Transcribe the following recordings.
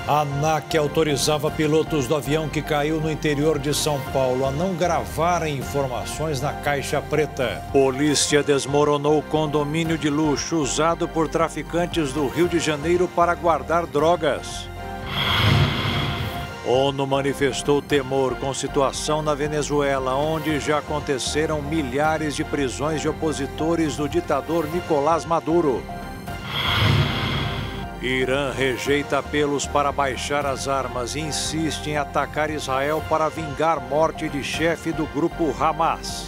A ANAC autorizava pilotos do avião que caiu no interior de São Paulo a não gravarem informações na caixa preta. Polícia desmoronou condomínio de luxo usado por traficantes do Rio de Janeiro para guardar drogas. ONU manifestou temor com situação na Venezuela, onde já aconteceram milhares de prisões de opositores do ditador Nicolás Maduro. Irã rejeita apelos para baixar as armas e insiste em atacar Israel para vingar morte de chefe do grupo Hamas.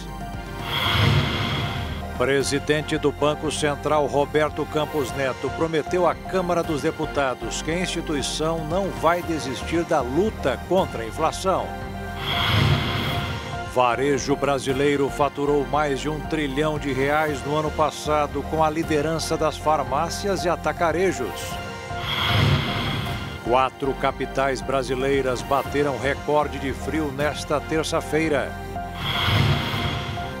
Presidente do Banco Central, Roberto Campos Neto, prometeu à Câmara dos Deputados que a instituição não vai desistir da luta contra a inflação. Varejo brasileiro faturou mais de R$ 1 trilhão no ano passado com a liderança das farmácias e atacarejos. 4 capitais brasileiras bateram recorde de frio nesta terça-feira.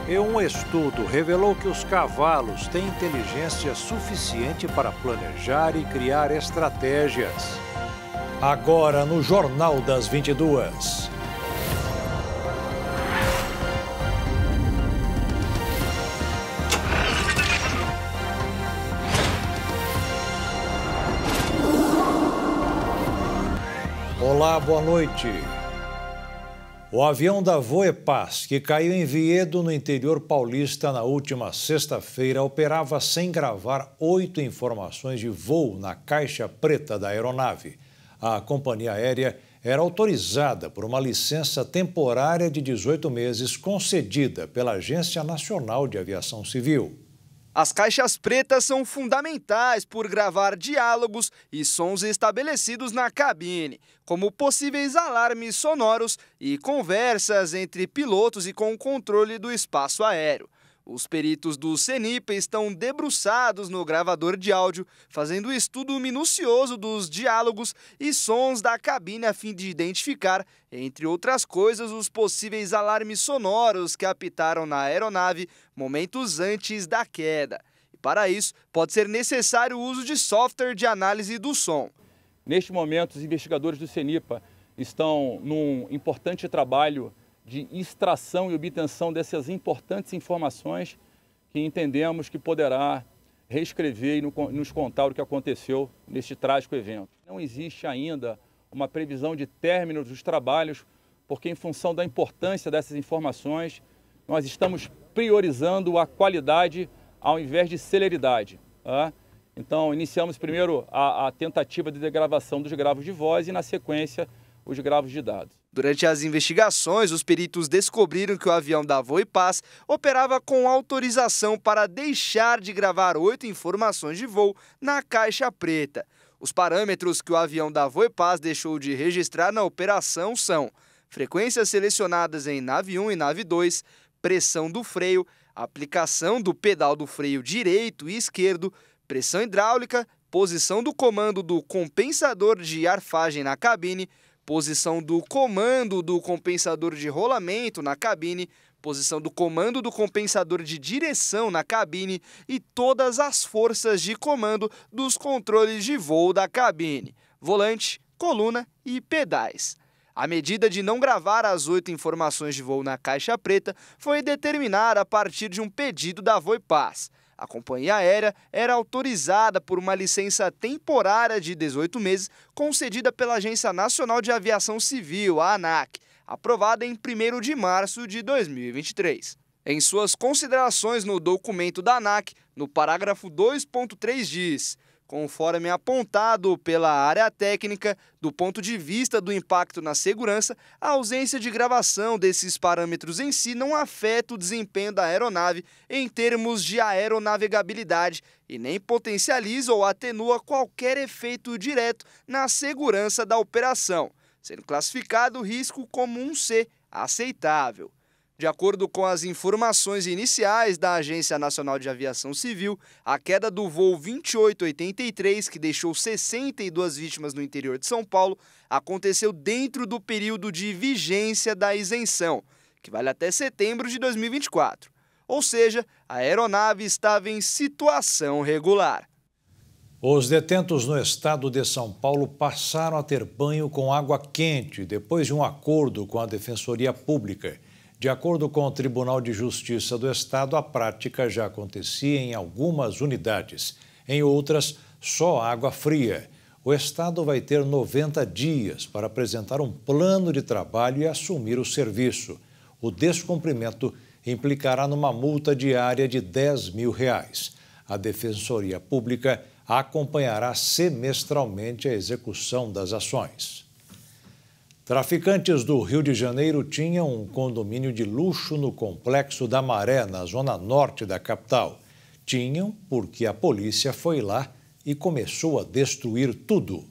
E um estudo revelou que os cavalos têm inteligência suficiente para planejar e criar estratégias. Agora no Jornal das 22. Olá, boa noite. O avião da Voepaz, que caiu em Viedo, no interior paulista, na última sexta-feira, operava sem gravar 8 informações de voo na caixa preta da aeronave. A companhia aérea era autorizada por uma licença temporária de 18 meses concedida pela Agência Nacional de Aviação Civil. As caixas pretas são fundamentais por gravar diálogos e sons estabelecidos na cabine, como possíveis alarmes sonoros e conversas entre pilotos e com o controle do espaço aéreo. Os peritos do CENIPA estão debruçados no gravador de áudio, fazendo estudo minucioso dos diálogos e sons da cabine a fim de identificar, entre outras coisas, os possíveis alarmes sonoros que apitaram na aeronave momentos antes da queda. E para isso, pode ser necessário o uso de software de análise do som. Neste momento, os investigadores do CENIPA estão num importante trabalho de extração e obtenção dessas importantes informações que entendemos que poderá reescrever e nos contar o que aconteceu neste trágico evento. Não existe ainda uma previsão de término dos trabalhos, porque em função da importância dessas informações, nós estamos priorizando a qualidade ao invés de celeridade. Tá? Então, iniciamos primeiro a tentativa de degravação dos gravos de voz e, na sequência, os gravos de dados. Durante as investigações, os peritos descobriram que o avião da Voepaz operava com autorização para deixar de gravar 8 informações de voo na caixa preta. Os parâmetros que o avião da Voepaz deixou de registrar na operação são frequências selecionadas em nave 1 e nave 2, pressão do freio, aplicação do pedal do freio direito e esquerdo, pressão hidráulica, posição do comando do compensador de arfagem na cabine, posição do comando do compensador de rolamento na cabine, posição do comando do compensador de direção na cabine e todas as forças de comando dos controles de voo da cabine, volante, coluna e pedais. A medida de não gravar as 8 informações de voo na caixa preta foi determinada a partir de um pedido da Voepaz. A companhia aérea era autorizada por uma licença temporária de 18 meses concedida pela Agência Nacional de Aviação Civil, a ANAC, aprovada em 1º de março de 2023. Em suas considerações no documento da ANAC, no parágrafo 2.3 diz: conforme apontado pela área técnica, do ponto de vista do impacto na segurança, a ausência de gravação desses parâmetros em si não afeta o desempenho da aeronave em termos de aeronavegabilidade e nem potencializa ou atenua qualquer efeito direto na segurança da operação, sendo classificado o risco como um C, aceitável. De acordo com as informações iniciais da Agência Nacional de Aviação Civil, a queda do voo 2883, que deixou 62 vítimas no interior de São Paulo, aconteceu dentro do período de vigência da isenção, que vale até setembro de 2024. Ou seja, a aeronave estava em situação regular. Os detentos no estado de São Paulo passaram a ter banho com água quente depois de um acordo com a Defensoria Pública. De acordo com o Tribunal de Justiça do Estado, a prática já acontecia em algumas unidades. Em outras, só água fria. O Estado vai ter 90 dias para apresentar um plano de trabalho e assumir o serviço. O descumprimento implicará numa multa diária de R$10 mil. A Defensoria Pública acompanhará semestralmente a execução das ações. Traficantes do Rio de Janeiro tinham um condomínio de luxo no Complexo da Maré, na zona norte da capital. Tinham porque a polícia foi lá e começou a destruir tudo.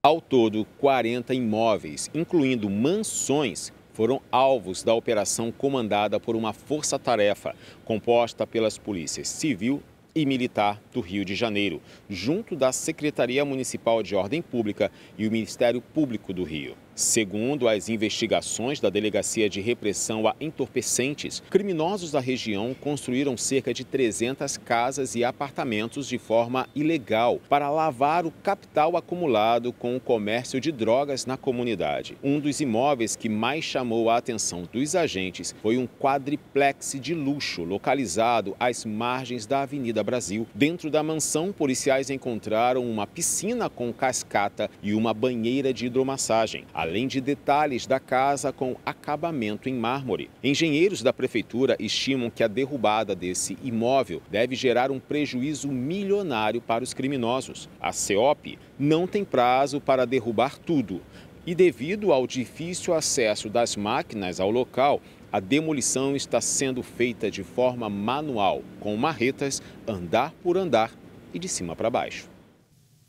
Ao todo, 40 imóveis, incluindo mansões, foram alvos da operação comandada por uma força-tarefa composta pelas polícias civil e militar do Rio de Janeiro, junto da Secretaria Municipal de Ordem Pública e o Ministério Público do Rio. Segundo as investigações da Delegacia de Repressão a Entorpecentes, criminosos da região construíram cerca de 300 casas e apartamentos de forma ilegal para lavar o capital acumulado com o comércio de drogas na comunidade. Um dos imóveis que mais chamou a atenção dos agentes foi um quadriplex de luxo localizado às margens da Avenida Brasil. Dentro da mansão, policiais encontraram uma piscina com cascata e uma banheira de hidromassagem, além de detalhes da casa com acabamento em mármore. Engenheiros da prefeitura estimam que a derrubada desse imóvel deve gerar um prejuízo milionário para os criminosos. A CEOP não tem prazo para derrubar tudo e, devido ao difícil acesso das máquinas ao local, a demolição está sendo feita de forma manual, com marretas, andar por andar e de cima para baixo.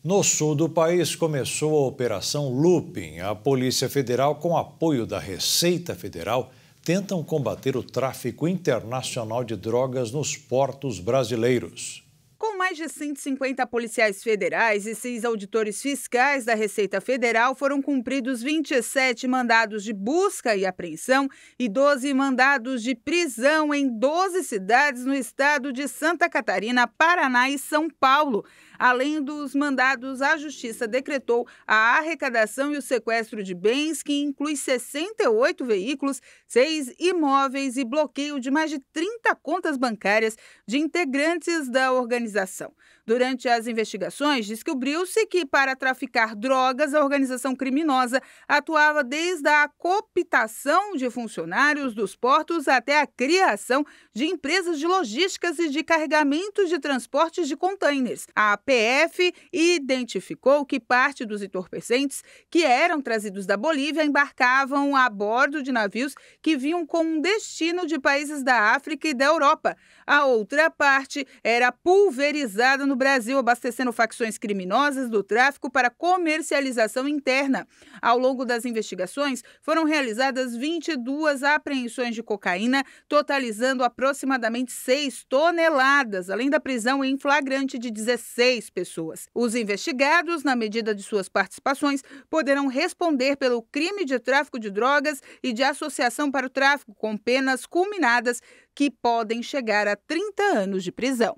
No sul do país começou a Operação Lupin. A Polícia Federal, com apoio da Receita Federal, tentam combater o tráfico internacional de drogas nos portos brasileiros. Com mais de 150 policiais federais e 6 auditores fiscais da Receita Federal, foram cumpridos 27 mandados de busca e apreensão e 12 mandados de prisão em 12 cidades no estado de Santa Catarina, Paraná e São Paulo. Além dos mandados, a Justiça decretou a arrecadação e o sequestro de bens, que inclui 68 veículos, 6 imóveis e bloqueio de mais de 30 contas bancárias de integrantes da organização. Durante as investigações, descobriu-se que, para traficar drogas, a organização criminosa atuava desde a cooptação de funcionários dos portos até a criação de empresas de logísticas e de carregamentos de transportes de containers. A PF identificou que parte dos entorpecentes que eram trazidos da Bolívia embarcavam a bordo de navios que vinham com um destino de países da África e da Europa. A outra parte era pulverizada no Brasil, abastecendo facções criminosas do tráfico para comercialização interna. Ao longo das investigações, foram realizadas 22 apreensões de cocaína, totalizando aproximadamente 6 toneladas, além da prisão em flagrante de 16 pessoas. Os investigados, na medida de suas participações, poderão responder pelo crime de tráfico de drogas e de associação para o tráfico, com penas culminadas que podem chegar a 30 anos de prisão.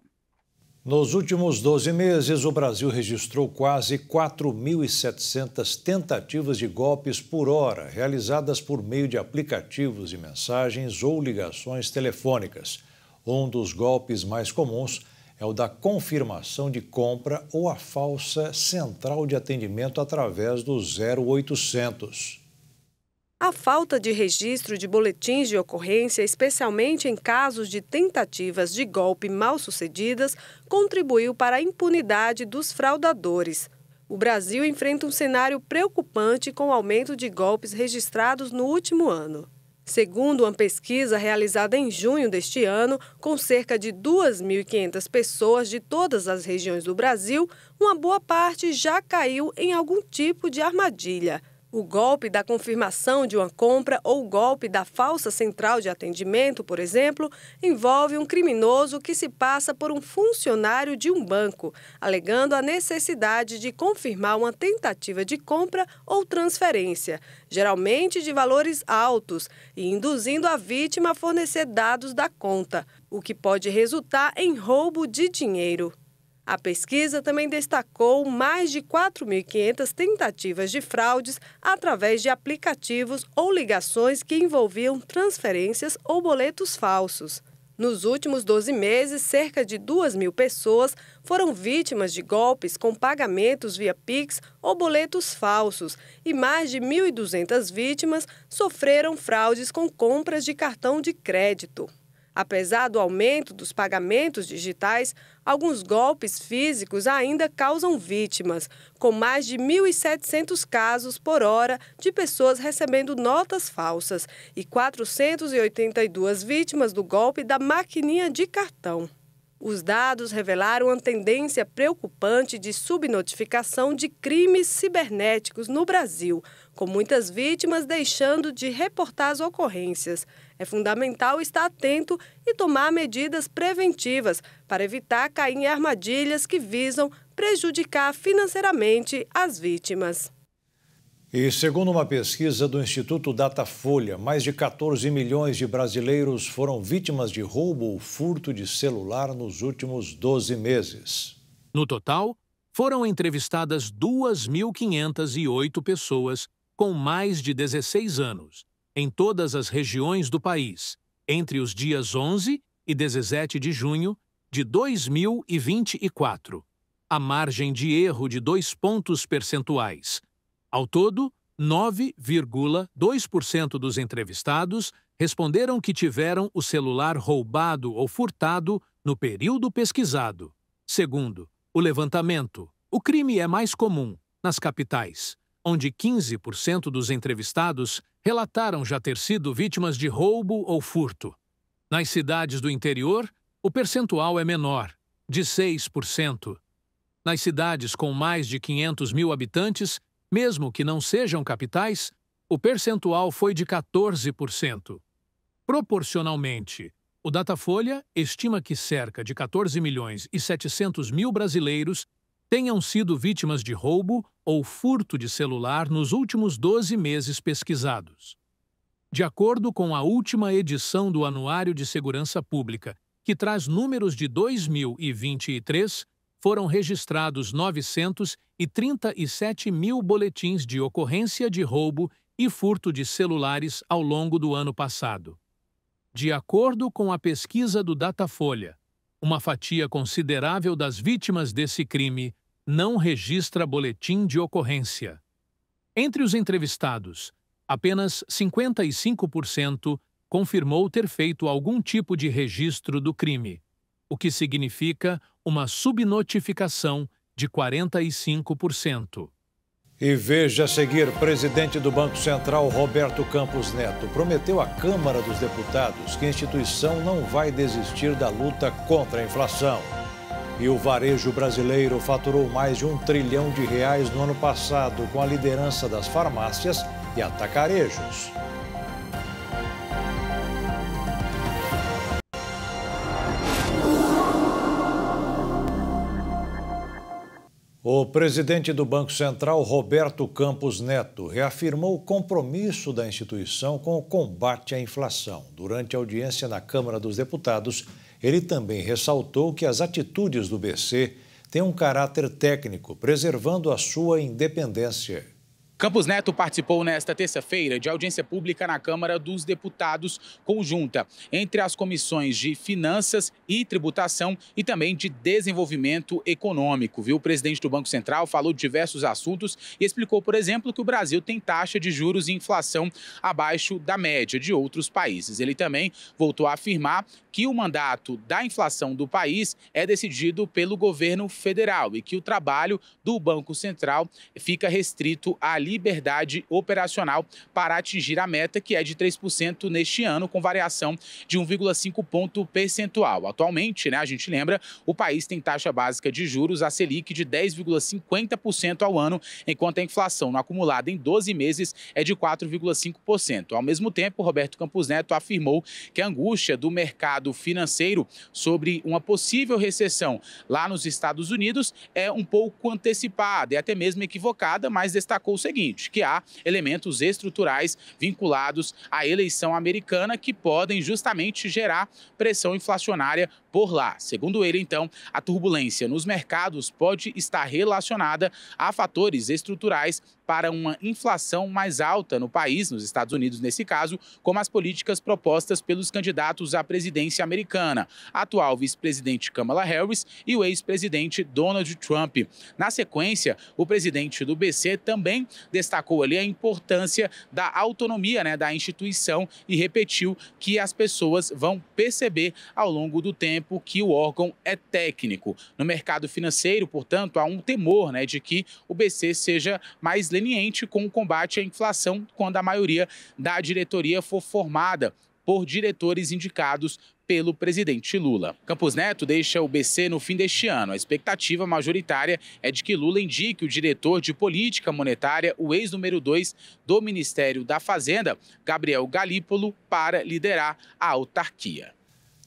Nos últimos 12 meses, o Brasil registrou quase 4.700 tentativas de golpes por hora, realizadas por meio de aplicativos de mensagens ou ligações telefônicas. Um dos golpes mais comuns é o da confirmação de compra ou a falsa central de atendimento através do 0800. A falta de registro de boletins de ocorrência, especialmente em casos de tentativas de golpe mal-sucedidas, contribuiu para a impunidade dos fraudadores. O Brasil enfrenta um cenário preocupante com o aumento de golpes registrados no último ano. Segundo uma pesquisa realizada em junho deste ano, com cerca de 2.500 pessoas de todas as regiões do Brasil, uma boa parte já caiu em algum tipo de armadilha. O golpe da confirmação de uma compra ou o golpe da falsa central de atendimento, por exemplo, envolve um criminoso que se passa por um funcionário de um banco, alegando a necessidade de confirmar uma tentativa de compra ou transferência, geralmente de valores altos, e induzindo a vítima a fornecer dados da conta, o que pode resultar em roubo de dinheiro. A pesquisa também destacou mais de 4.500 tentativas de fraudes através de aplicativos ou ligações que envolviam transferências ou boletos falsos. Nos últimos 12 meses, cerca de 2.000 pessoas foram vítimas de golpes com pagamentos via Pix ou boletos falsos e mais de 1.200 vítimas sofreram fraudes com compras de cartão de crédito. Apesar do aumento dos pagamentos digitais, alguns golpes físicos ainda causam vítimas, com mais de 1.700 casos por hora de pessoas recebendo notas falsas e 482 vítimas do golpe da maquininha de cartão. Os dados revelaram uma tendência preocupante de subnotificação de crimes cibernéticos no Brasil, com muitas vítimas deixando de reportar as ocorrências. É fundamental estar atento e tomar medidas preventivas para evitar cair em armadilhas que visam prejudicar financeiramente as vítimas. E segundo uma pesquisa do Instituto Datafolha, mais de 14 milhões de brasileiros foram vítimas de roubo ou furto de celular nos últimos 12 meses. No total, foram entrevistadas 2.508 pessoas com mais de 16 anos, em todas as regiões do país, entre os dias 11 e 17 de junho de 2024. A margem de erro de 2 pontos percentuais. Ao todo, 9,2% dos entrevistados responderam que tiveram o celular roubado ou furtado no período pesquisado. Segundo o levantamento, o crime é mais comum nas capitais, onde 15% dos entrevistados relataram já ter sido vítimas de roubo ou furto. Nas cidades do interior, o percentual é menor, de 6%. Nas cidades com mais de 500 mil habitantes, mesmo que não sejam capitais, o percentual foi de 14%. Proporcionalmente, o Datafolha estima que cerca de 14 milhões e 700 mil brasileiros tenham sido vítimas de roubo ou furto de celular nos últimos 12 meses pesquisados. De acordo com a última edição do Anuário de Segurança Pública, que traz números de 2023, foram registrados 937 mil boletins de ocorrência de roubo e furto de celulares ao longo do ano passado. De acordo com a pesquisa do Datafolha, uma fatia considerável das vítimas desse crime não registra boletim de ocorrência. Entre os entrevistados, apenas 55% confirmou ter feito algum tipo de registro do crime, o que significa uma subnotificação de 45%. E veja a seguir, presidente do Banco Central, Roberto Campos Neto, prometeu à Câmara dos Deputados que a instituição não vai desistir da luta contra a inflação. E o varejo brasileiro faturou mais de R$1 trilhão no ano passado, com a liderança das farmácias e atacarejos. O presidente do Banco Central, Roberto Campos Neto, reafirmou o compromisso da instituição com o combate à inflação. Durante a audiência na Câmara dos Deputados, ele também ressaltou que as atitudes do BC têm um caráter técnico, preservando a sua independência. Campos Neto participou nesta terça-feira de audiência pública na Câmara dos Deputados conjunta entre as comissões de Finanças e Tributação e também de Desenvolvimento Econômico. O presidente do Banco Central falou de diversos assuntos e explicou, por exemplo, que o Brasil tem taxa de juros e inflação abaixo da média de outros países. Ele também voltou a afirmar que o mandato da inflação do país é decidido pelo governo federal e que o trabalho do Banco Central fica restrito à liberdade operacional para atingir a meta, que é de 3% neste ano, com variação de 1,5 ponto percentual. Atualmente, a gente lembra, o país tem taxa básica de juros, a Selic, de 10,50% ao ano, enquanto a inflação no acumulado em 12 meses é de 4,5%. Ao mesmo tempo, Roberto Campos Neto afirmou que a angústia do mercado financeiro sobre uma possível recessão lá nos Estados Unidos é um pouco antecipada e até mesmo equivocada, mas destacou o seguinte: seguinte, que há elementos estruturais vinculados à eleição americana que podem justamente gerar pressão inflacionária por lá. Segundo ele, então, a turbulência nos mercados pode estar relacionada a fatores estruturais para uma inflação mais alta no país, nos Estados Unidos nesse caso, como as políticas propostas pelos candidatos à presidência americana, a atual vice-presidente Kamala Harris e o ex-presidente Donald Trump. Na sequência, o presidente do BC também destacou ali a importância da autonomia, da instituição e repetiu que as pessoas vão perceber ao longo do tempo que o órgão é técnico. No mercado financeiro, portanto, há um temor de que o BC seja mais leniente com o combate à inflação quando a maioria da diretoria for formada por diretores indicados pelo presidente Lula. Campos Neto deixa o BC no fim deste ano. A expectativa majoritária é de que Lula indique o diretor de política monetária, o ex-número 2 do Ministério da Fazenda, Gabriel Galípolo, para liderar a autarquia.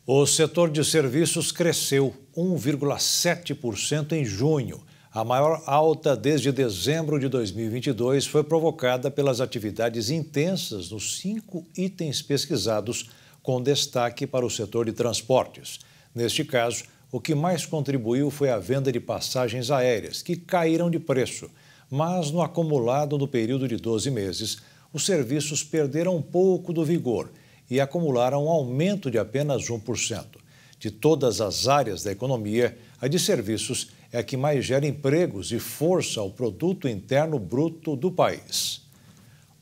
O setor de serviços cresceu 1,7% em junho. A maior alta desde dezembro de 2022 foi provocada pelas atividades intensas nos 5 itens pesquisados, com destaque para o setor de transportes. Neste caso, o que mais contribuiu foi a venda de passagens aéreas, que caíram de preço. Mas, no acumulado do período de 12 meses, os serviços perderam um pouco do vigor e acumularam um aumento de apenas 1%. De todas as áreas da economia, a de serviços é a que mais gera empregos e força ao produto interno bruto do país.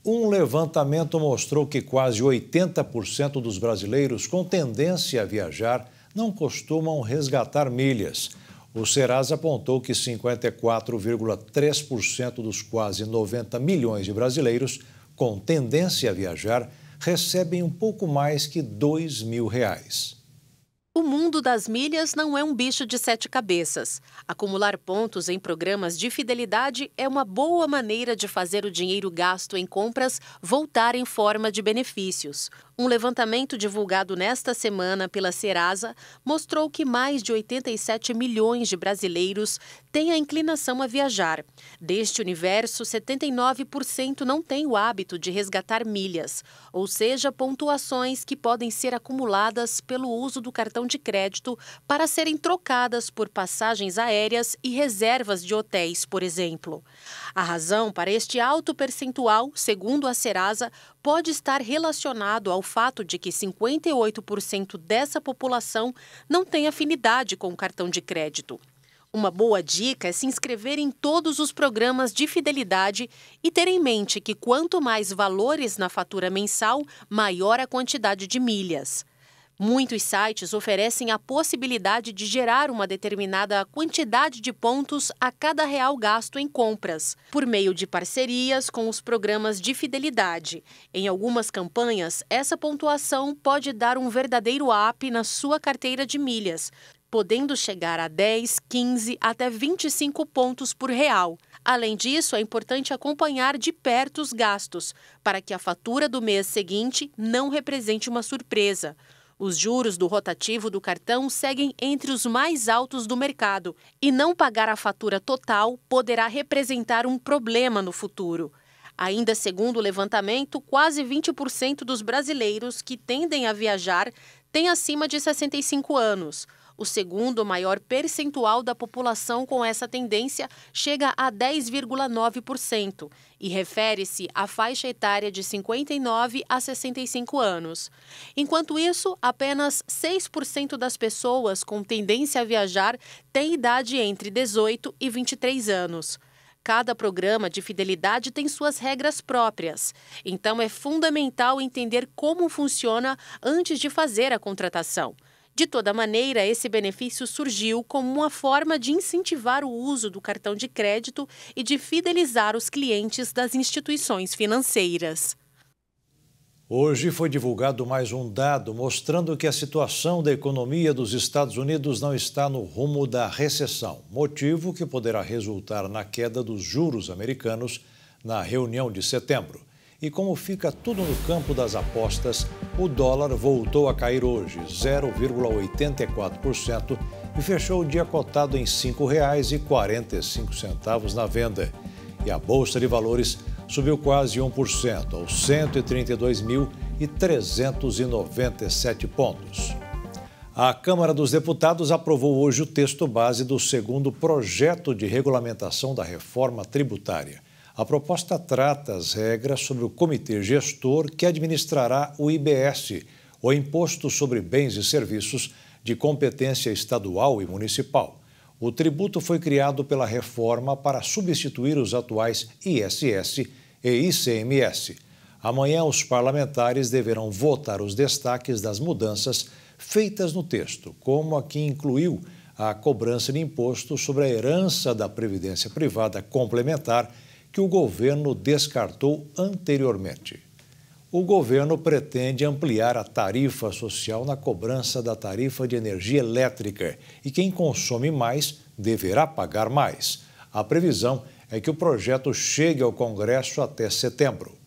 Um levantamento mostrou que quase 80% dos brasileiros com tendência a viajar não costumam resgatar milhas. O Serasa apontou que 54,3% dos quase 90 milhões de brasileiros com tendência a viajar recebem um pouco mais que R$ 2.000. O mundo das milhas não é um bicho de 7 cabeças. Acumular pontos em programas de fidelidade é uma boa maneira de fazer o dinheiro gasto em compras voltar em forma de benefícios. Um levantamento divulgado nesta semana pela Serasa mostrou que mais de 87 milhões de brasileiros têm a inclinação a viajar. Deste universo, 79% não têm o hábito de resgatar milhas, ou seja, pontuações que podem ser acumuladas pelo uso do cartão de crédito para serem trocadas por passagens aéreas e reservas de hotéis, por exemplo. A razão para este alto percentual, segundo a Serasa, pode estar relacionado ao fato de que 58% dessa população não tem afinidade com o cartão de crédito. Uma boa dica é se inscrever em todos os programas de fidelidade e ter em mente que quanto mais valores na fatura mensal, maior a quantidade de milhas. Muitos sites oferecem a possibilidade de gerar uma determinada quantidade de pontos a cada real gasto em compras, por meio de parcerias com os programas de fidelidade. Em algumas campanhas, essa pontuação pode dar um verdadeiro up na sua carteira de milhas, podendo chegar a 10, 15 até 25 pontos por real. Além disso, é importante acompanhar de perto os gastos, para que a fatura do mês seguinte não represente uma surpresa. Os juros do rotativo do cartão seguem entre os mais altos do mercado e não pagar a fatura total poderá representar um problema no futuro. Ainda segundo o levantamento, quase 20% dos brasileiros que tendem a viajar têm acima de 65 anos. O segundo maior percentual da população com essa tendência chega a 10,9% e refere-se à faixa etária de 59 a 65 anos. Enquanto isso, apenas 6% das pessoas com tendência a viajar têm idade entre 18 e 23 anos. Cada programa de fidelidade tem suas regras próprias, então é fundamental entender como funciona antes de fazer a contratação. De toda maneira, esse benefício surgiu como uma forma de incentivar o uso do cartão de crédito e de fidelizar os clientes das instituições financeiras. Hoje foi divulgado mais um dado mostrando que a situação da economia dos Estados Unidos não está no rumo da recessão, motivo que poderá resultar na queda dos juros americanos na reunião de setembro. E como fica tudo no campo das apostas, o dólar voltou a cair hoje, 0,84%, e fechou o dia cotado em R$ 5,45 na venda. e a Bolsa de Valores subiu quase 1%, aos 132.397 pontos. A Câmara dos Deputados aprovou hoje o texto base do segundo projeto de regulamentação da reforma tributária. A proposta trata as regras sobre o comitê gestor que administrará o IBS, o Imposto sobre Bens e Serviços de competência estadual e municipal. O tributo foi criado pela reforma para substituir os atuais ISS e ICMS. Amanhã, os parlamentares deverão votar os destaques das mudanças feitas no texto, como a que incluiu a cobrança de imposto sobre a herança da Previdência Privada complementar que o governo descartou anteriormente. O governo pretende ampliar a tarifa social na cobrança da tarifa de energia elétrica e quem consome mais deverá pagar mais. A previsão é que o projeto chegue ao Congresso até setembro.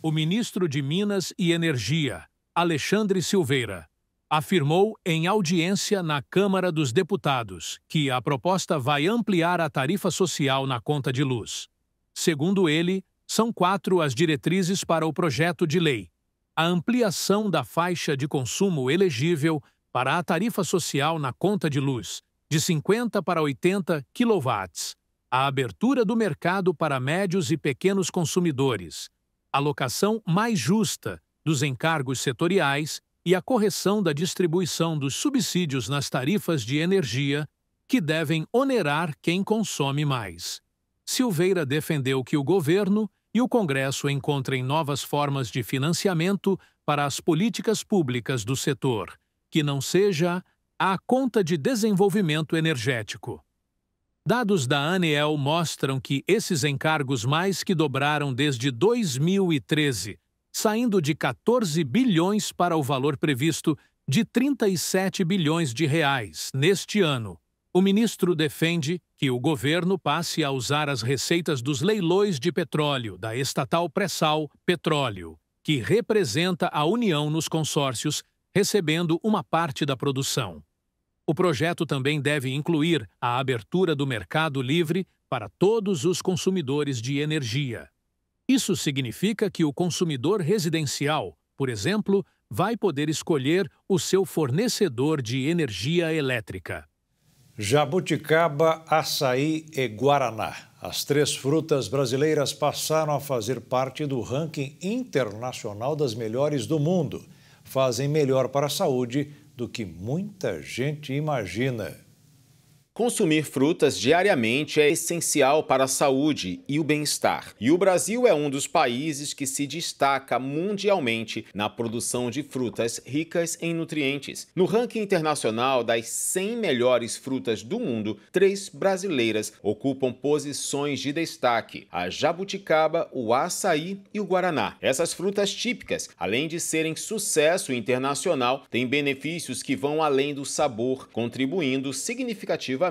O ministro de Minas e Energia, Alexandre Silveira, afirmou em audiência na Câmara dos Deputados que a proposta vai ampliar a tarifa social na conta de luz. Segundo ele, são 4 as diretrizes para o projeto de lei: a ampliação da faixa de consumo elegível para a tarifa social na conta de luz, de 50 para 80 kW, a abertura do mercado para médios e pequenos consumidores, a alocação mais justa dos encargos setoriais e a correção da distribuição dos subsídios nas tarifas de energia, que devem onerar quem consome mais. Silveira defendeu que o governo e o Congresso encontrem novas formas de financiamento para as políticas públicas do setor, que não seja a conta de desenvolvimento energético. Dados da ANEEL mostram que esses encargos mais que dobraram desde 2013, saindo de 14 bilhões para o valor previsto de 37 bilhões de reais neste ano. O ministro defende que o governo passe a usar as receitas dos leilões de petróleo da estatal Pré-Sal Petróleo, que representa a União nos consórcios, recebendo uma parte da produção. O projeto também deve incluir a abertura do mercado livre para todos os consumidores de energia. Isso significa que o consumidor residencial, por exemplo, vai poder escolher o seu fornecedor de energia elétrica. Jabuticaba, açaí e guaraná. As 3 frutas brasileiras passaram a fazer parte do ranking internacional das melhores do mundo. Fazem melhor para a saúde do que muita gente imagina. Consumir frutas diariamente é essencial para a saúde e o bem-estar. E o Brasil é um dos países que se destaca mundialmente na produção de frutas ricas em nutrientes. No ranking internacional das 100 melhores frutas do mundo, 3 brasileiras ocupam posições de destaque: a jabuticaba, o açaí e o guaraná. Essas frutas típicas, além de serem sucesso internacional, têm benefícios que vão além do sabor, contribuindo significativamente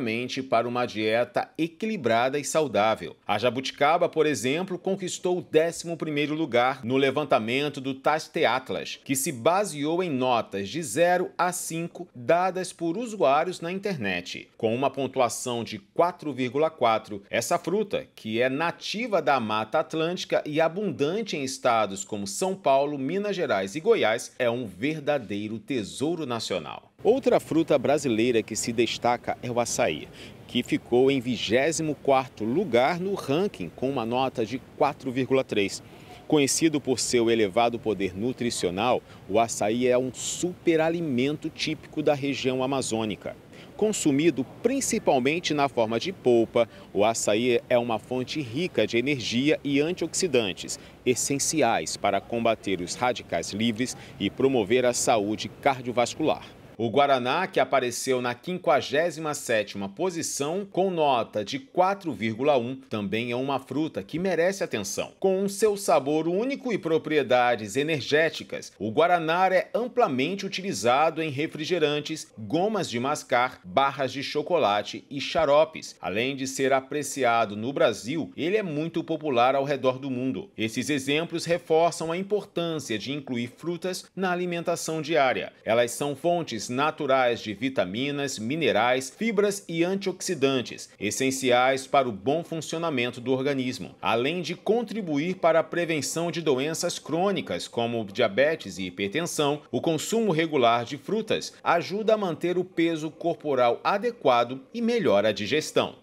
para uma dieta equilibrada e saudável. A jabuticaba, por exemplo, conquistou o 11º lugar no levantamento do Taste Atlas, que se baseou em notas de 0 a 5 dadas por usuários na internet. Com uma pontuação de 4,4, essa fruta, que é nativa da Mata Atlântica e abundante em estados como São Paulo, Minas Gerais e Goiás, é um verdadeiro tesouro nacional. Outra fruta brasileira que se destaca é o açaí, que ficou em 24º lugar no ranking com uma nota de 4,3. Conhecido por seu elevado poder nutricional, o açaí é um superalimento típico da região amazônica. Consumido principalmente na forma de polpa, o açaí é uma fonte rica de energia e antioxidantes, essenciais para combater os radicais livres e promover a saúde cardiovascular. O guaraná, que apareceu na 57ª posição, com nota de 4,1, também é uma fruta que merece atenção. Com seu sabor único e propriedades energéticas, o guaraná é amplamente utilizado em refrigerantes, gomas de mascar, barras de chocolate e xaropes. Além de ser apreciado no Brasil, ele é muito popular ao redor do mundo. Esses exemplos reforçam a importância de incluir frutas na alimentação diária. Elas são fontes naturais de vitaminas, minerais, fibras e antioxidantes, essenciais para o bom funcionamento do organismo, além de contribuir para a prevenção de doenças crônicas como diabetes e hipertensão. O consumo regular de frutas ajuda a manter o peso corporal adequado e melhora a digestão.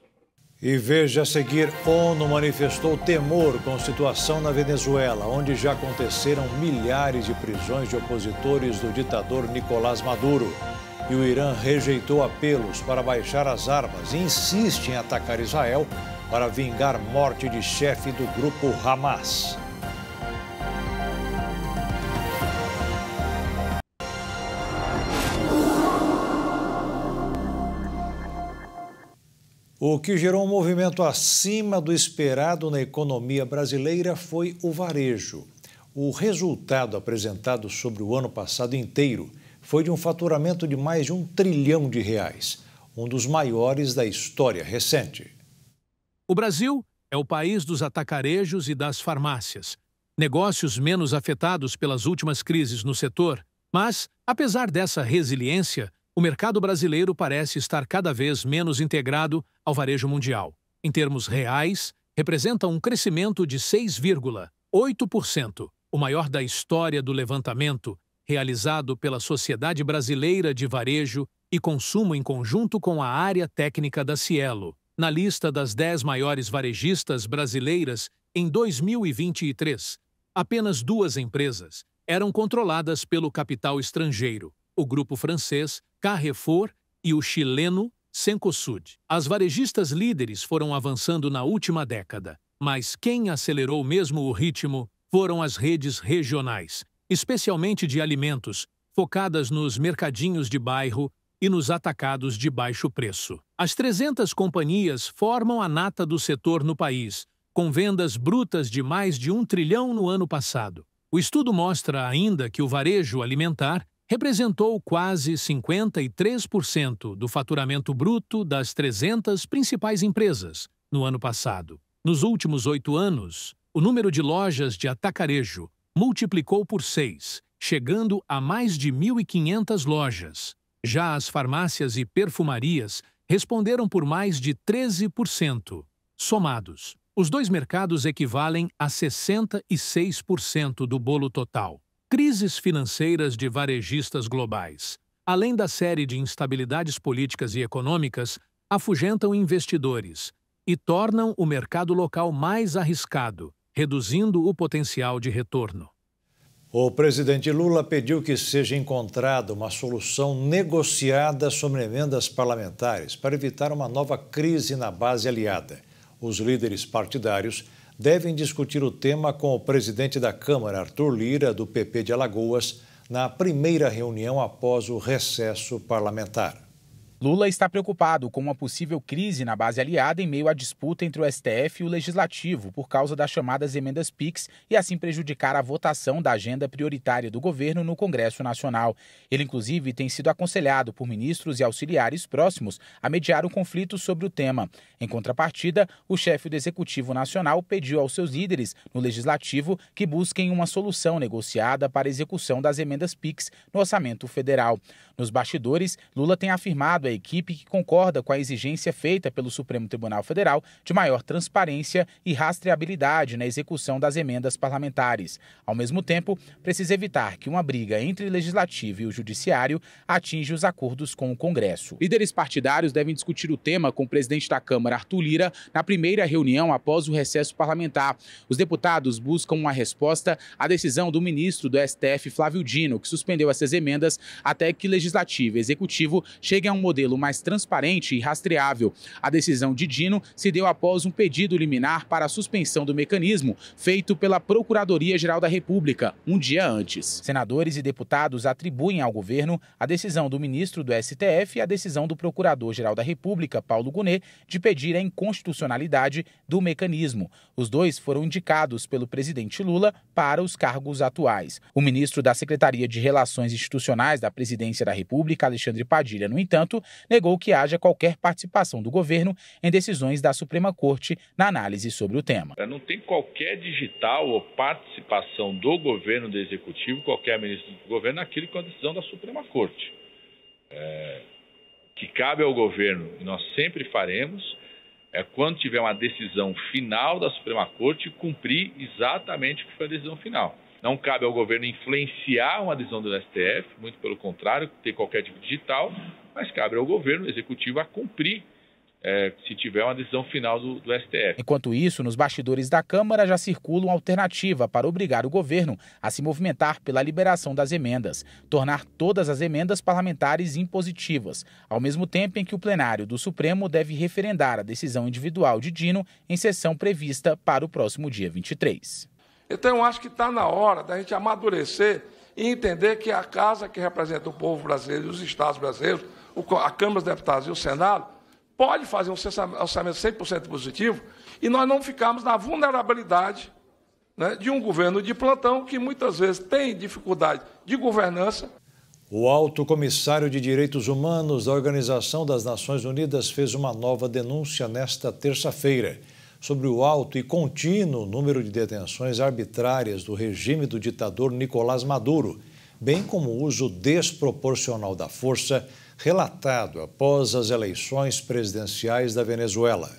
E veja a seguir, ONU manifestou temor com a situação na Venezuela, onde já aconteceram milhares de prisões de opositores do ditador Nicolás Maduro. E o Irã rejeitou apelos para baixar as armas e insiste em atacar Israel para vingar a morte de chefe do grupo Hamas. O que gerou um movimento acima do esperado na economia brasileira foi o varejo. O resultado apresentado sobre o ano passado inteiro foi de um faturamento de mais de R$1 trilhão, um dos maiores da história recente. O Brasil é o país dos atacarejos e das farmácias, negócios menos afetados pelas últimas crises no setor, mas, apesar dessa resiliência, o mercado brasileiro parece estar cada vez menos integrado ao varejo mundial. Em termos reais, representa um crescimento de 6,8%, o maior da história do levantamento, realizado pela Sociedade Brasileira de Varejo e Consumo em conjunto com a área técnica da Cielo, na lista das 10 maiores varejistas brasileiras em 2023. Apenas 2 empresas eram controladas pelo capital estrangeiro, o grupo francês Carrefour e o chileno Cencosud. As varejistas líderes foram avançando na última década, mas quem acelerou mesmo o ritmo foram as redes regionais, especialmente de alimentos, focadas nos mercadinhos de bairro e nos atacados de baixo preço. As 300 companhias formam a nata do setor no país, com vendas brutas de mais de R$1 trilhão no ano passado. O estudo mostra ainda que o varejo alimentar representou quase 53% do faturamento bruto das 300 principais empresas no ano passado. Nos últimos 8 anos, o número de lojas de atacarejo multiplicou por 6, chegando a mais de 1.500 lojas. Já as farmácias e perfumarias responderam por mais de 13%. Somados, os 2 mercados equivalem a 66% do bolo total. Crises financeiras de varejistas globais, além da série de instabilidades políticas e econômicas, afugentam investidores e tornam o mercado local mais arriscado, reduzindo o potencial de retorno. O presidente Lula pediu que seja encontrada uma solução negociada sobre emendas parlamentares para evitar uma nova crise na base aliada. Os líderes partidários devem discutir o tema com o presidente da Câmara, Arthur Lira, do PP de Alagoas, na primeira reunião após o recesso parlamentar. Lula está preocupado com uma possível crise na base aliada em meio à disputa entre o STF e o Legislativo por causa das chamadas emendas PIX e assim prejudicar a votação da agenda prioritária do governo no Congresso Nacional. Ele, inclusive, tem sido aconselhado por ministros e auxiliares próximos a mediar o conflito sobre o tema. Em contrapartida, o chefe do Executivo Nacional pediu aos seus líderes no Legislativo que busquem uma solução negociada para a execução das emendas PIX no orçamento federal. Nos bastidores, Lula tem afirmado à equipe que concorda com a exigência feita pelo Supremo Tribunal Federal de maior transparência e rastreabilidade na execução das emendas parlamentares. Ao mesmo tempo, precisa evitar que uma briga entre o Legislativo e o Judiciário atinja os acordos com o Congresso. Líderes partidários devem discutir o tema com o presidente da Câmara, Arthur Lira, na primeira reunião após o recesso parlamentar. Os deputados buscam uma resposta à decisão do ministro do STF, Flávio Dino, que suspendeu essas emendas até que Legislativo e Executivo cheguem a um modelo mais transparente e rastreável. A decisão de Dino se deu após um pedido liminar para a suspensão do mecanismo feito pela Procuradoria-Geral da República, um dia antes. Senadores e deputados atribuem ao governo a decisão do ministro do STF e a decisão do Procurador-Geral da República, Paulo Gonet, de pedir a inconstitucionalidade do mecanismo. Os dois foram indicados pelo presidente Lula para os cargos atuais. O ministro da Secretaria de Relações Institucionais da Presidência da República, Alexandre Padilha, no entanto, negou que haja qualquer participação do governo em decisões da Suprema Corte na análise sobre o tema. Não tem qualquer digital ou participação do governo, do executivo, qualquer ministro do governo naquilo que é a decisão da Suprema Corte. que cabe ao governo, e nós sempre faremos, é quando tiver uma decisão final da Suprema Corte, cumprir exatamente o que foi a decisão final. Não cabe ao governo influenciar uma decisão do STF, muito pelo contrário, ter qualquer tipo de digital, mas cabe ao governo executivo a cumprir se tiver uma decisão final do STF. Enquanto isso, nos bastidores da Câmara já circula uma alternativa para obrigar o governo a se movimentar pela liberação das emendas, tornar todas as emendas parlamentares impositivas, ao mesmo tempo em que o plenário do Supremo deve referendar a decisão individual de Dino em sessão prevista para o próximo dia 23. Então, eu acho que está na hora da gente amadurecer e entender que a casa que representa o povo brasileiro e os estados brasileiros, a Câmara dos Deputados e o Senado, pode fazer um orçamento 100% positivo e nós não ficarmos na vulnerabilidade, né, de um governo de plantão que muitas vezes tem dificuldade de governança. O Alto Comissário de Direitos Humanos da Organização das Nações Unidas fez uma nova denúncia nesta terça-feira sobre o alto e contínuo número de detenções arbitrárias do regime do ditador Nicolás Maduro, bem como o uso desproporcional da força relatado após as eleições presidenciais da Venezuela.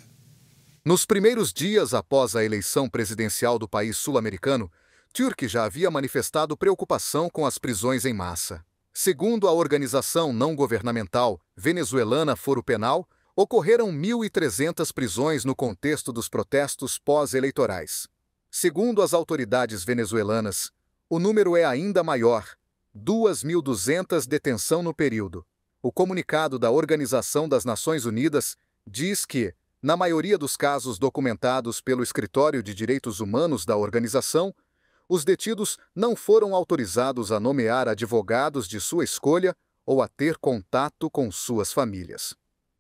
Nos primeiros dias após a eleição presidencial do país sul-americano, Turk já havia manifestado preocupação com as prisões em massa. Segundo a organização não governamental venezuelana Foro Penal, ocorreram 1.300 prisões no contexto dos protestos pós-eleitorais. Segundo as autoridades venezuelanas, o número é ainda maior, 2.200 detenção no período. O comunicado da Organização das Nações Unidas diz que, na maioria dos casos documentados pelo Escritório de Direitos Humanos da organização, os detidos não foram autorizados a nomear advogados de sua escolha ou a ter contato com suas famílias.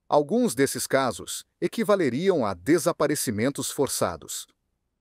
Alguns desses casos equivaleriam a desaparecimentos forçados.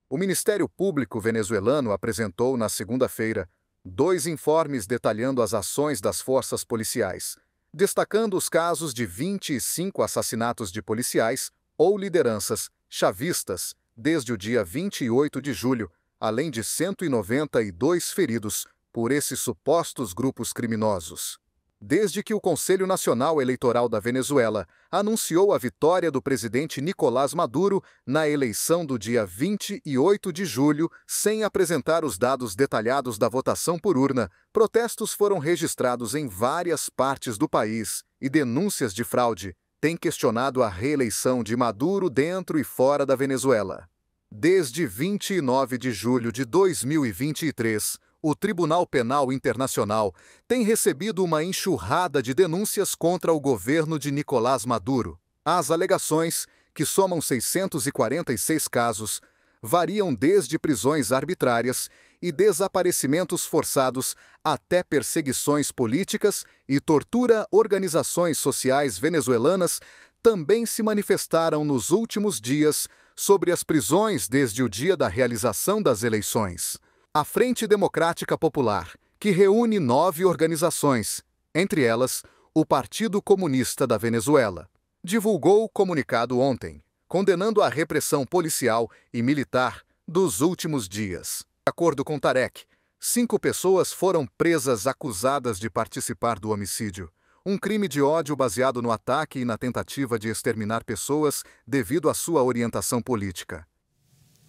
O Ministério Público venezuelano apresentou na segunda-feira 2 informes detalhando as ações das forças policiais, destacando os casos de 25 assassinatos de policiais ou lideranças chavistas desde o dia 28 de julho, além de 192 feridos por esses supostos grupos criminosos. Desde que o Conselho Nacional Eleitoral da Venezuela anunciou a vitória do presidente Nicolás Maduro na eleição do dia 28 de julho, sem apresentar os dados detalhados da votação por urna, protestos foram registrados em várias partes do país e denúncias de fraude têm questionado a reeleição de Maduro dentro e fora da Venezuela. Desde 29 de julho de 2023, o Tribunal Penal Internacional tem recebido uma enxurrada de denúncias contra o governo de Nicolás Maduro. As alegações, que somam 646 casos, variam desde prisões arbitrárias e desaparecimentos forçados até perseguições políticas e tortura. Organizações sociais venezuelanas também se manifestaram nos últimos dias sobre as prisões desde o dia da realização das eleições. A Frente Democrática Popular, que reúne 9 organizações, entre elas o Partido Comunista da Venezuela, divulgou o comunicado ontem, condenando a repressão policial e militar dos últimos dias. De acordo com Tarek, 5 pessoas foram presas acusadas de participar do homicídio, um crime de ódio baseado no ataque e na tentativa de exterminar pessoas devido à sua orientação política.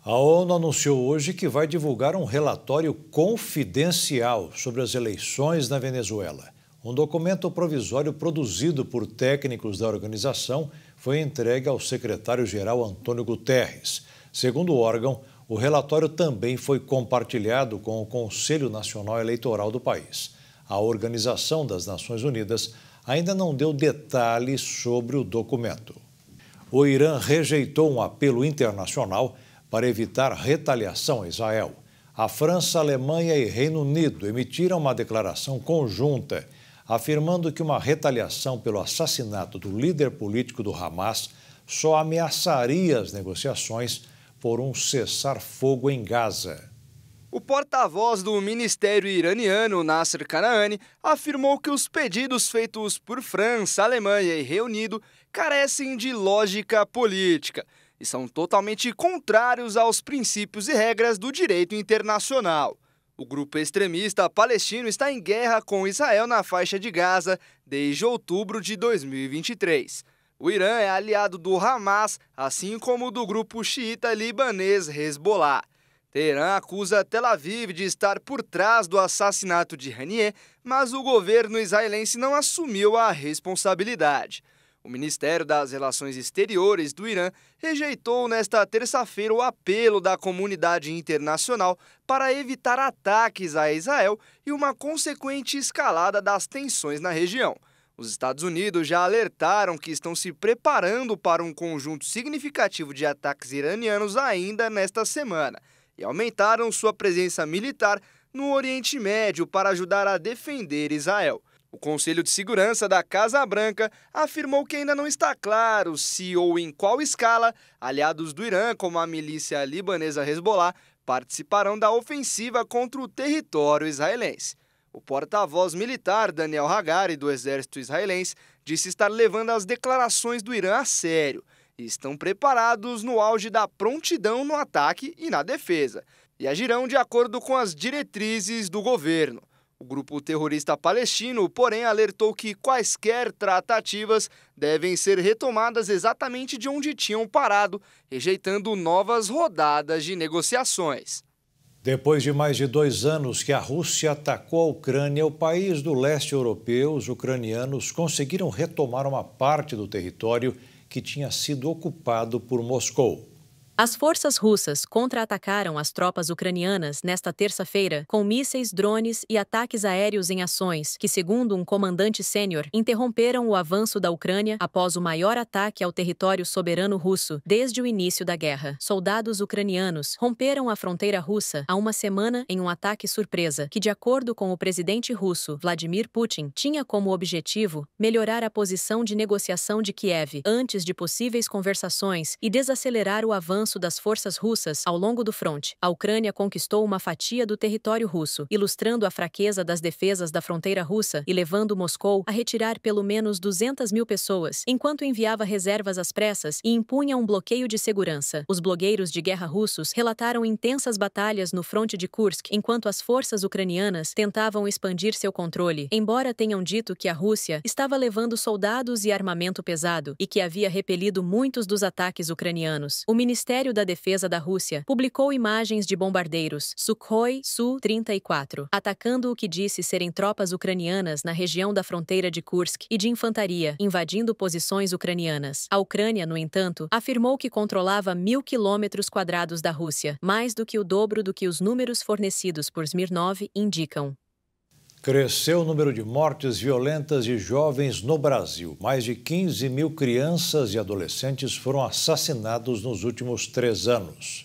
A ONU anunciou hoje que vai divulgar um relatório confidencial sobre as eleições na Venezuela. Um documento provisório produzido por técnicos da organização foi entregue ao secretário-geral Antônio Guterres. Segundo o órgão, o relatório também foi compartilhado com o Conselho Nacional Eleitoral do país. A Organização das Nações Unidas ainda não deu detalhes sobre o documento. O Irã rejeitou um apelo internacional para evitar retaliação a Israel. A França, a Alemanha e Reino Unido emitiram uma declaração conjunta, afirmando que uma retaliação pelo assassinato do líder político do Hamas só ameaçaria as negociações por um cessar-fogo em Gaza. O porta-voz do Ministério iraniano, Nasser Kanaani, afirmou que os pedidos feitos por França, Alemanha e Reino Unido carecem de lógica política e são totalmente contrários aos princípios e regras do direito internacional. O grupo extremista palestino está em guerra com Israel na faixa de Gaza desde outubro de 2023. O Irã é aliado do Hamas, assim como do grupo xiita libanês Hezbollah. Teherã acusa Tel Aviv de estar por trás do assassinato de Haniyeh, mas o governo israelense não assumiu a responsabilidade. O Ministério das Relações Exteriores do Irã rejeitou nesta terça-feira o apelo da comunidade internacional para evitar ataques a Israel e uma consequente escalada das tensões na região. Os Estados Unidos já alertaram que estão se preparando para um conjunto significativo de ataques iranianos ainda nesta semana e aumentaram sua presença militar no Oriente Médio para ajudar a defender Israel. O Conselho de Segurança da Casa Branca afirmou que ainda não está claro se ou em qual escala aliados do Irã, como a milícia libanesa Hezbollah, participarão da ofensiva contra o território israelense. O porta-voz militar Daniel Hagari, do exército israelense, disse estar levando as declarações do Irã a sério e estão preparados no auge da prontidão no ataque e na defesa, e agirão de acordo com as diretrizes do governo. O grupo terrorista palestino, porém, alertou que quaisquer tratativas devem ser retomadas exatamente de onde tinham parado, rejeitando novas rodadas de negociações. Depois de mais de 2 anos que a Rússia atacou a Ucrânia, o país do leste europeu, os ucranianos conseguiram retomar uma parte do território que tinha sido ocupado por Moscou. As forças russas contra-atacaram as tropas ucranianas nesta terça-feira com mísseis, drones e ataques aéreos em ações que, segundo um comandante sênior, interromperam o avanço da Ucrânia após o maior ataque ao território soberano russo desde o início da guerra. Soldados ucranianos romperam a fronteira russa há uma semana em um ataque surpresa que, de acordo com o presidente russo Vladimir Putin, tinha como objetivo melhorar a posição de negociação de Kiev antes de possíveis conversações e desacelerar o avanço das forças russas ao longo do fronte. A Ucrânia conquistou uma fatia do território russo, ilustrando a fraqueza das defesas da fronteira russa e levando Moscou a retirar pelo menos 200 mil pessoas, enquanto enviava reservas às pressas e impunha um bloqueio de segurança. Os blogueiros de guerra russos relataram intensas batalhas no fronte de Kursk, enquanto as forças ucranianas tentavam expandir seu controle, embora tenham dito que a Rússia estava levando soldados e armamento pesado e que havia repelido muitos dos ataques ucranianos. O Ministério da Defesa da Rússia publicou imagens de bombardeiros Sukhoi Su-34, atacando o que disse serem tropas ucranianas na região da fronteira de Kursk e de infantaria, invadindo posições ucranianas. A Ucrânia, no entanto, afirmou que controlava 1.000 quilômetros quadrados da Rússia, mais do que o dobro do que os números fornecidos por Smirnov indicam. Cresceu o número de mortes violentas de jovens no Brasil. Mais de 15 mil crianças e adolescentes foram assassinados nos últimos 3 anos.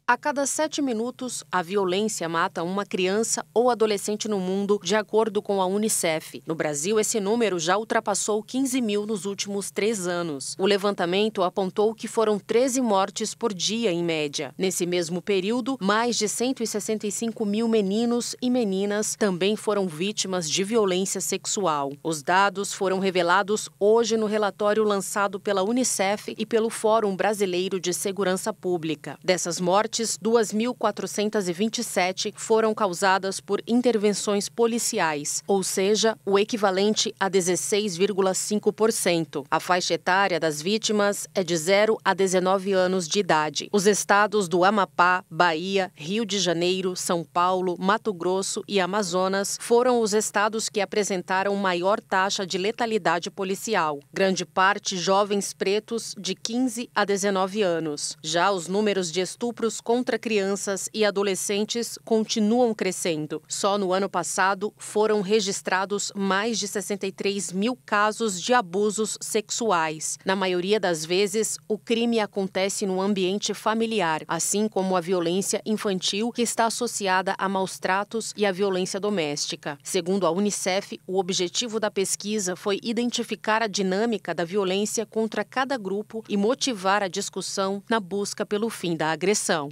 A cada 7 minutos, a violência mata uma criança ou adolescente no mundo, de acordo com a Unicef. No Brasil, esse número já ultrapassou 15 mil nos últimos 3 anos. O levantamento apontou que foram 13 mortes por dia, em média. Nesse mesmo período, mais de 165 mil meninos e meninas também foram vítimas de violência sexual. Os dados foram revelados hoje no relatório lançado pela Unicef e pelo Fórum Brasileiro de Segurança Pública. Dessas mortes, 2.427 foram causadas por intervenções policiais, ou seja, o equivalente a 16,5%. A faixa etária das vítimas é de 0 a 19 anos de idade. Os estados do Amapá, Bahia, Rio de Janeiro, São Paulo, Mato Grosso e Amazonas foram os estados que apresentaram maior taxa de letalidade policial. Grande parte jovens pretos de 15 a 19 anos. Já os números de estupros contra crianças e adolescentes continuam crescendo. Só no ano passado foram registrados mais de 63 mil casos de abusos sexuais. Na maioria das vezes, o crime acontece no ambiente familiar, assim como a violência infantil, que está associada a maus-tratos e a violência doméstica. Segundo a Unicef, o objetivo da pesquisa foi identificar a dinâmica da violência contra cada grupo e motivar a discussão na busca pelo fim da agressão.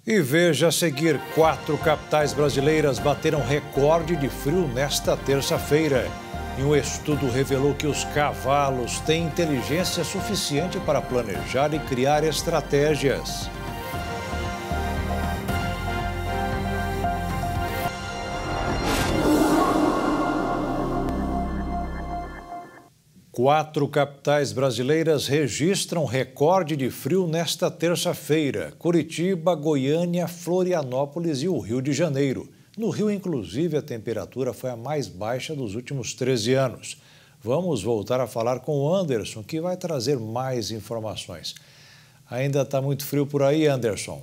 E veja a seguir, 4 capitais brasileiras bateram recorde de frio nesta terça-feira. E um estudo revelou que os cavalos têm inteligência suficiente para planejar e criar estratégias. 4 capitais brasileiras registram recorde de frio nesta terça-feira: Curitiba, Goiânia, Florianópolis e o Rio de Janeiro. No Rio, inclusive, a temperatura foi a mais baixa dos últimos 13 anos. Vamos voltar a falar com o Anderson, que vai trazer mais informações. Ainda está muito frio por aí, Anderson?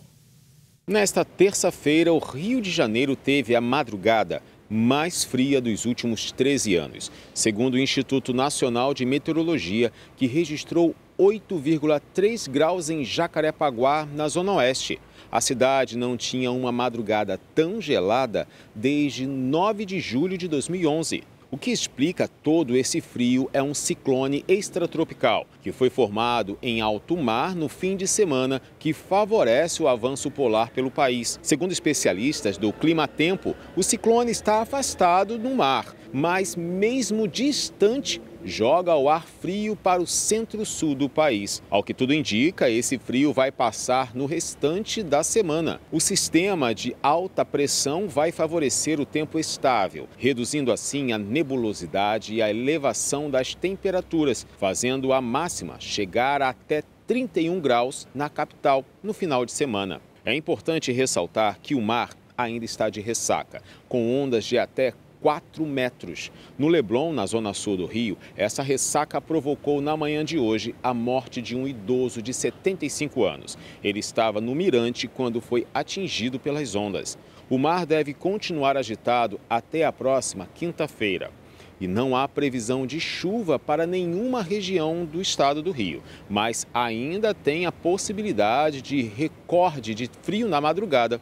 Nesta terça-feira, o Rio de Janeiro teve a madrugada mais fria dos últimos 13 anos, segundo o Instituto Nacional de Meteorologia, que registrou 8,3 graus em Jacarepaguá, na Zona Oeste. A cidade não tinha uma madrugada tão gelada desde 9 de julho de 2011. O que explica todo esse frio é um ciclone extratropical, que foi formado em alto mar no fim de semana, que favorece o avanço polar pelo país. Segundo especialistas do Climatempo, o ciclone está afastado no mar, mas mesmo distante, joga o ar frio para o centro-sul do país. Ao que tudo indica, esse frio vai passar no restante da semana. O sistema de alta pressão vai favorecer o tempo estável, reduzindo assim a nebulosidade e a elevação das temperaturas, fazendo a máxima chegar a até 31 graus na capital no final de semana. É importante ressaltar que o mar ainda está de ressaca, com ondas de até 4 metros. No Leblon, na zona sul do Rio, essa ressaca provocou na manhã de hoje a morte de um idoso de 75 anos. Ele estava no mirante quando foi atingido pelas ondas. O mar deve continuar agitado até a próxima quinta-feira. E não há previsão de chuva para nenhuma região do estado do Rio, mas ainda tem a possibilidade de recorde de frio na madrugada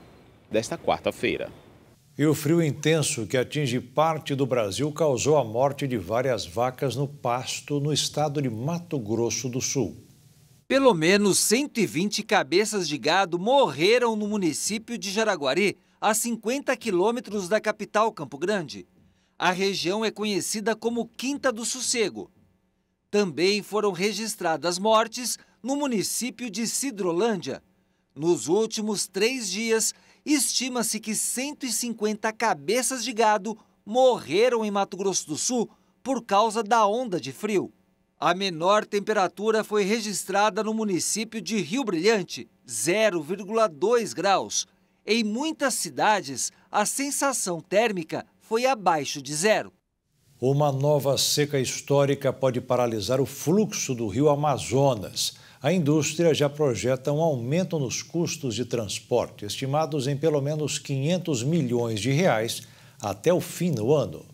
desta quarta-feira. E o frio intenso que atinge parte do Brasil causou a morte de várias vacas no pasto no estado de Mato Grosso do Sul. Pelo menos 120 cabeças de gado morreram no município de Jaraguari, a 50 quilômetros da capital Campo Grande. A região é conhecida como Quinta do Sossego. Também foram registradas mortes no município de Sidrolândia. Nos últimos 3 dias, estima-se que 150 cabeças de gado morreram em Mato Grosso do Sul por causa da onda de frio. A menor temperatura foi registrada no município de Rio Brilhante, 0,2 graus. Em muitas cidades, a sensação térmica foi abaixo de 0. Uma nova seca histórica pode paralisar o fluxo do rio Amazonas. A indústria já projeta um aumento nos custos de transporte, estimados em pelo menos 500 milhões de reais até o fim do ano.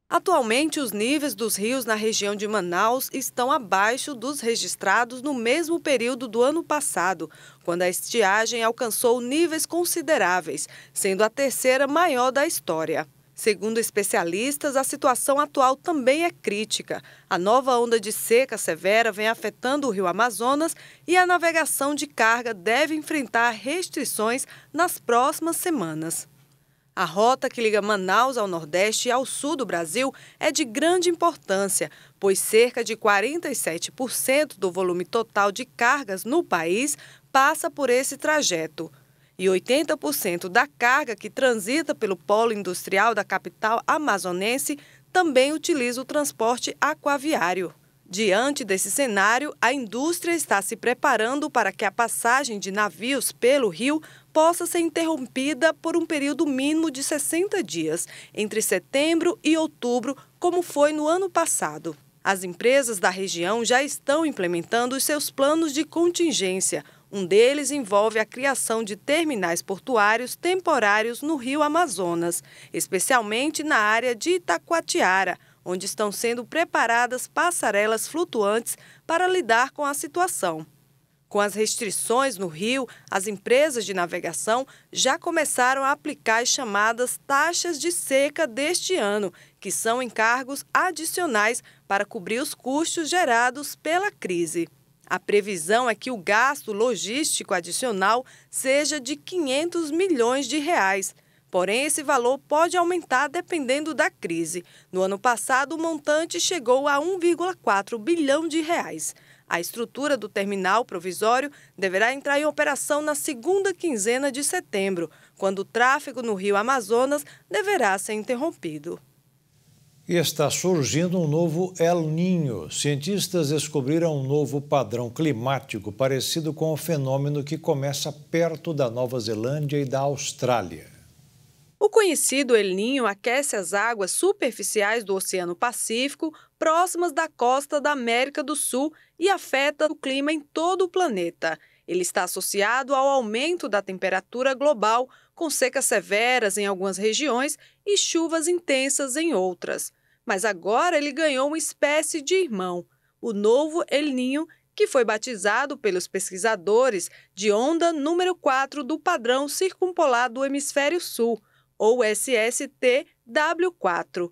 Atualmente, os níveis dos rios na região de Manaus estão abaixo dos registrados no mesmo período do ano passado, quando a estiagem alcançou níveis consideráveis, sendo a terceira maior da história. Segundo especialistas, a situação atual também é crítica. A nova onda de seca severa vem afetando o rio Amazonas e a navegação de carga deve enfrentar restrições nas próximas semanas. A rota que liga Manaus ao Nordeste e ao Sul do Brasil é de grande importância, pois cerca de 47% do volume total de cargas no país passa por esse trajeto. E 80% da carga que transita pelo polo industrial da capital amazonense também utiliza o transporte aquaviário. Diante desse cenário, a indústria está se preparando para que a passagem de navios pelo rio possa ser interrompida por um período mínimo de 60 dias, entre setembro e outubro, como foi no ano passado. As empresas da região já estão implementando os seus planos de contingência. Um deles envolve a criação de terminais portuários temporários no rio Amazonas, especialmente na área de Itacoatiara, onde estão sendo preparadas passarelas flutuantes para lidar com a situação. Com as restrições no rio, as empresas de navegação já começaram a aplicar as chamadas taxas de seca deste ano, que são encargos adicionais para cobrir os custos gerados pela crise. A previsão é que o gasto logístico adicional seja de 500 milhões de reais. Porém, esse valor pode aumentar dependendo da crise. No ano passado, o montante chegou a 1,4 bilhão de reais. A estrutura do terminal provisório deverá entrar em operação na segunda quinzena de setembro, quando o tráfego no rio Amazonas deverá ser interrompido. E está surgindo um novo El Niño. Cientistas descobriram um novo padrão climático parecido com o fenômeno que começa perto da Nova Zelândia e da Austrália. O conhecido El Niño aquece as águas superficiais do Oceano Pacífico próximas da costa da América do Sul e afeta o clima em todo o planeta. Ele está associado ao aumento da temperatura global, com secas severas em algumas regiões e chuvas intensas em outras. Mas agora ele ganhou uma espécie de irmão, o novo El Niño, que foi batizado pelos pesquisadores de onda número 4 do padrão circumpolar do Hemisfério Sul, ou SSTW4.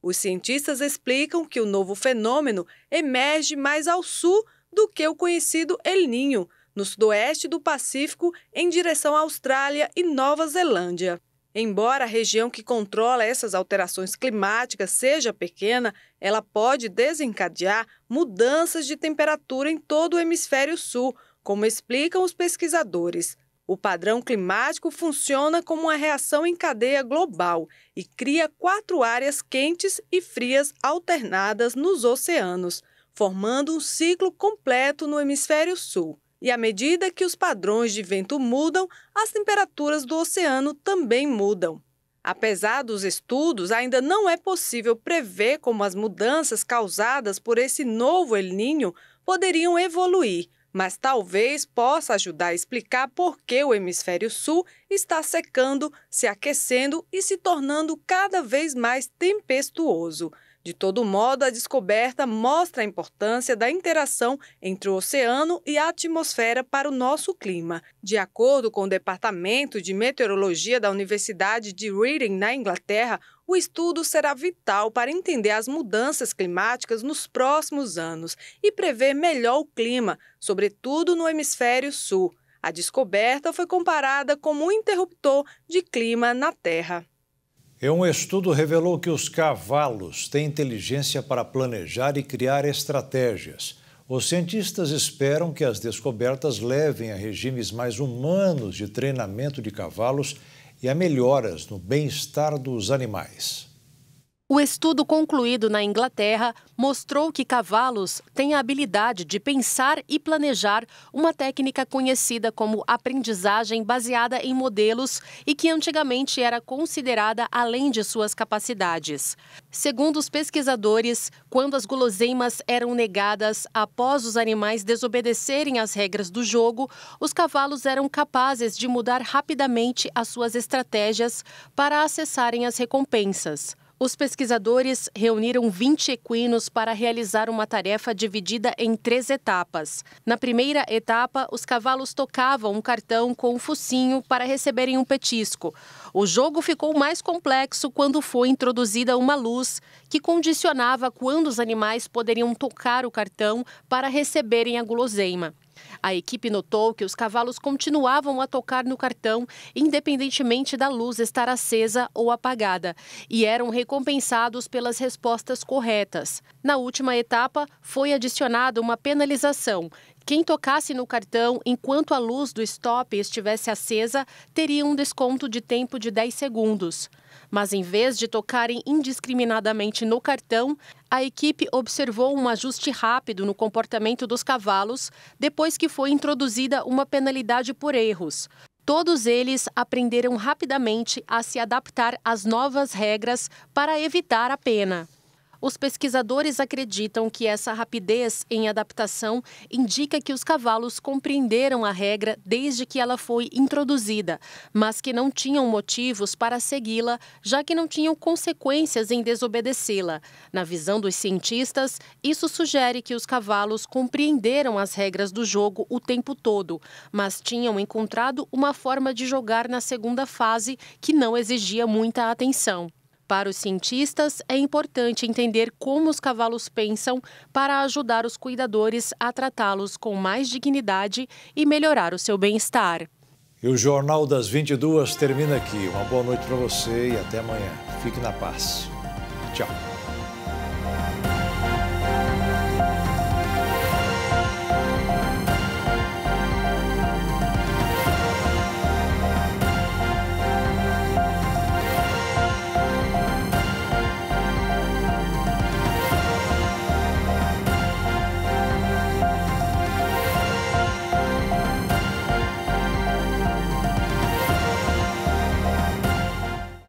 Os cientistas explicam que o novo fenômeno emerge mais ao sul do que o conhecido El Niño, no sudoeste do Pacífico, em direção à Austrália e Nova Zelândia. Embora a região que controla essas alterações climáticas seja pequena, ela pode desencadear mudanças de temperatura em todo o Hemisfério Sul, como explicam os pesquisadores. O padrão climático funciona como uma reação em cadeia global e cria 4 áreas quentes e frias alternadas nos oceanos, formando um ciclo completo no Hemisfério Sul. E à medida que os padrões de vento mudam, as temperaturas do oceano também mudam. Apesar dos estudos, ainda não é possível prever como as mudanças causadas por esse novo El Niño poderiam evoluir, mas talvez possa ajudar a explicar por que o Hemisfério Sul está secando, se aquecendo e se tornando cada vez mais tempestuoso. De todo modo, a descoberta mostra a importância da interação entre o oceano e a atmosfera para o nosso clima. De acordo com o Departamento de Meteorologia da Universidade de Reading, na Inglaterra, o estudo será vital para entender as mudanças climáticas nos próximos anos e prever melhor o clima, sobretudo no Hemisfério Sul. A descoberta foi comparada como um interruptor de clima na Terra. Um estudo revelou que os cavalos têm inteligência para planejar e criar estratégias. Os cientistas esperam que as descobertas levem a regimes mais humanos de treinamento de cavalos e a melhoras no bem-estar dos animais. O estudo concluído na Inglaterra mostrou que cavalos têm a habilidade de pensar e planejar, uma técnica conhecida como aprendizagem baseada em modelos e que antigamente era considerada além de suas capacidades. Segundo os pesquisadores, quando as guloseimas eram negadas após os animais desobedecerem às regras do jogo, os cavalos eram capazes de mudar rapidamente as suas estratégias para acessarem as recompensas. Os pesquisadores reuniram 20 equinos para realizar uma tarefa dividida em 3 etapas. Na primeira etapa, os cavalos tocavam um cartão com um focinho para receberem um petisco. O jogo ficou mais complexo quando foi introduzida uma luz que condicionava quando os animais poderiam tocar o cartão para receberem a guloseima. A equipe notou que os cavalos continuavam a tocar no cartão, independentemente da luz estar acesa ou apagada, e eram recompensados pelas respostas corretas. Na última etapa, foi adicionada uma penalização. Quem tocasse no cartão enquanto a luz do stop estivesse acesa teria um desconto de tempo de 10 segundos. Mas em vez de tocarem indiscriminadamente no cartão, a equipe observou um ajuste rápido no comportamento dos cavalos depois que foi introduzida uma penalidade por erros. Todos eles aprenderam rapidamente a se adaptar às novas regras para evitar a pena. Os pesquisadores acreditam que essa rapidez em adaptação indica que os cavalos compreenderam a regra desde que ela foi introduzida, mas que não tinham motivos para segui-la, já que não tinham consequências em desobedecê-la. Na visão dos cientistas, isso sugere que os cavalos compreenderam as regras do jogo o tempo todo, mas tinham encontrado uma forma de jogar na segunda fase que não exigia muita atenção. Para os cientistas, é importante entender como os cavalos pensam para ajudar os cuidadores a tratá-los com mais dignidade e melhorar o seu bem-estar. E o Jornal das 22 termina aqui. Uma boa noite para você e até amanhã. Fique na paz. Tchau.